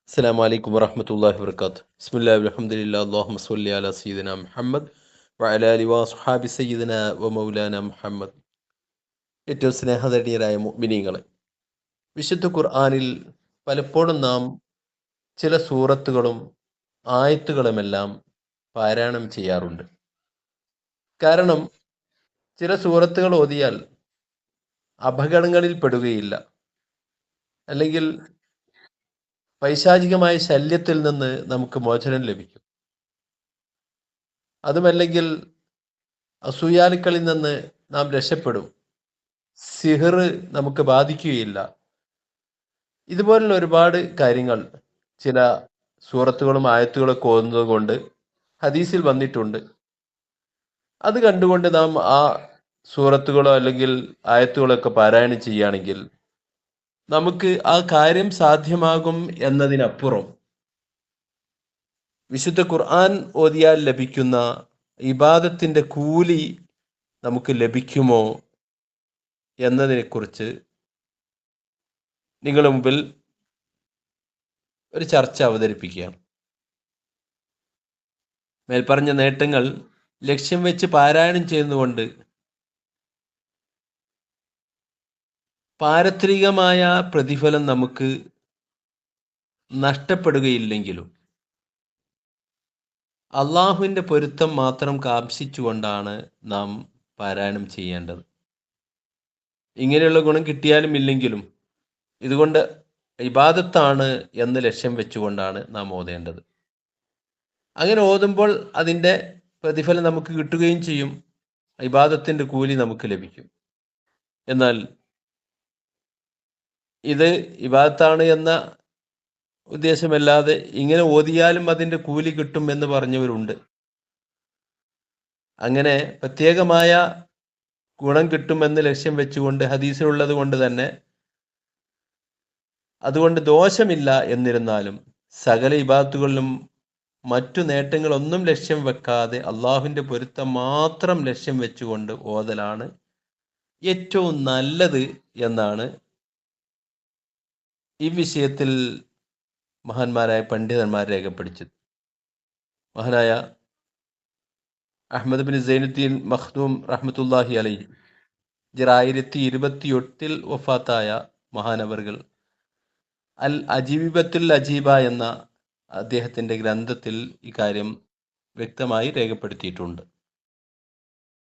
അസ്സലാമു അലൈക്കും വറഹ്മത്തുള്ളാഹി വബറകാതുഹു. ബിസ്മില്ലാഹിർ റഹ്മാനിർ അല്ലാഹുമ്മ സ്വല്ലി അലാ സയ്യിദിനാ മുഹമ്മദ് വഅലാ ആലിഹി വസ്ഹാബി സയ്യിദിനാ വ മൗലാന മുഹമ്മദ്. ഏറ്റവും സ്നേഹധന്യരായ മുഅ്മിനീങ്ങളെ, വിശുദ്ധ ഖുർആനിൽ പലപ്പോഴും നാം ചില സൂറത്തുകളും ആയത്തുകളുമെല്ലാം പാരായണം ചെയ്യാറുണ്ട്. കാരണം ചില സൂറത്തുകൾ ഓതിയാൽ അപകടങ്ങളിൽ പെടുകയില്ല, അല്ലെങ്കിൽ പൈശാചികമായ ശല്യത്തിൽ നിന്ന് നമുക്ക് മോചനം ലഭിക്കും. അതുമല്ലെങ്കിൽ അസൂയാലുക്കളിൽ നിന്ന് നാം രക്ഷപ്പെടും, സിഹർ നമുക്ക് ബാധിക്കുകയില്ല. ഇതുപോലുള്ള ഒരുപാട് കാര്യങ്ങൾ ചില സൂറത്തുകളും ആയത്തുകളൊക്കെ ഓതുന്നത് കൊണ്ട് ഹദീസിൽ വന്നിട്ടുണ്ട്. അത് കണ്ടുകൊണ്ട് നാം ആ സൂറത്തുകളോ അല്ലെങ്കിൽ ആയത്തുകളൊക്കെ പാരായണം ചെയ്യുകയാണെങ്കിൽ നമുക്ക് ആ കാര്യം സാധ്യമാകും എന്നതിനപ്പുറം വിശുദ്ധ ഖുർആൻ ഓതിയാൽ ലഭിക്കുന്ന ഇബാദത്തിന്റെ കൂലി നമുക്ക് ലഭിക്കുമോ എന്നതിനെക്കുറിച്ച് നിങ്ങളുടെ മുമ്പിൽ ഒരു ചർച്ച അവതരിപ്പിക്കുകയാണ്. മേൽപ്പറഞ്ഞ നേട്ടങ്ങൾ ലക്ഷ്യം വെച്ച് പാരായണം ചെയ്യുന്നതുകൊണ്ട് പാരത്രികമായ പ്രതിഫലം നമുക്ക് നഷ്ടപ്പെടുകയില്ലെങ്കിലും അള്ളാഹുവിൻ്റെ പൊരുത്തം മാത്രം കാംക്ഷിച്ചുകൊണ്ടാണ് നാം പാരായണം ചെയ്യേണ്ടത്. ഇങ്ങനെയുള്ള ഗുണം കിട്ടിയാലും ഇല്ലെങ്കിലും ഇതുകൊണ്ട് ഇബാദത്താണ് എന്ന് ലക്ഷ്യം വെച്ചുകൊണ്ടാണ് നാം ഓതേണ്ടത്. അങ്ങനെ ഓതുമ്പോൾ അതിൻ്റെ പ്രതിഫലം നമുക്ക് കിട്ടുകയും ചെയ്യും, ഇബാദത്തിൻ്റെ കൂലി നമുക്ക് ലഭിക്കും. എന്നാൽ ഇത് ഇബാദത്താണ് എന്ന ഉദ്ദേശമല്ലാതെ ഇങ്ങനെ ഓതിയാലും അതിൻ്റെ കൂലി കിട്ടും എന്ന് പറഞ്ഞവരുണ്ട്. അങ്ങനെ പ്രത്യേകമായ ഗുണം കിട്ടുമെന്ന് ലക്ഷ്യം വെച്ചുകൊണ്ട് ഹദീസിലുള്ളത് കൊണ്ട് തന്നെ അതുകൊണ്ട് ദോഷമില്ല. എന്നിരുന്നാലും സകല ഇബാദത്തുകളിലും മറ്റു നേട്ടങ്ങളൊന്നും ലക്ഷ്യം വെക്കാതെ അള്ളാഹുവിൻ്റെ പൊരുത്തം മാത്രം ലക്ഷ്യം വെച്ചുകൊണ്ട് ഓതലാണ് ഏറ്റവും നല്ലത് എന്നാണ് ഈ വിഷയത്തിൽ മഹാന്മാരായ പണ്ഡിതന്മാർ രേഖപ്പെടുത്തിയത്. മഹാനായ അഹ്മദ് ബിൻ സൈനുദ്ദീൻ മഖ്ദൂം റഹ്മത്തുള്ളാഹി അലൈഹി 1028 വഫാത്തായ മഹാനവറുകൾ അൽ അജീബത്തുൽ അജീബ എന്ന അദ്ദേഹത്തിൻ്റെ ഗ്രന്ഥത്തിൽ ഇക്കാര്യം വ്യക്തമായി രേഖപ്പെടുത്തിയിട്ടുണ്ട്.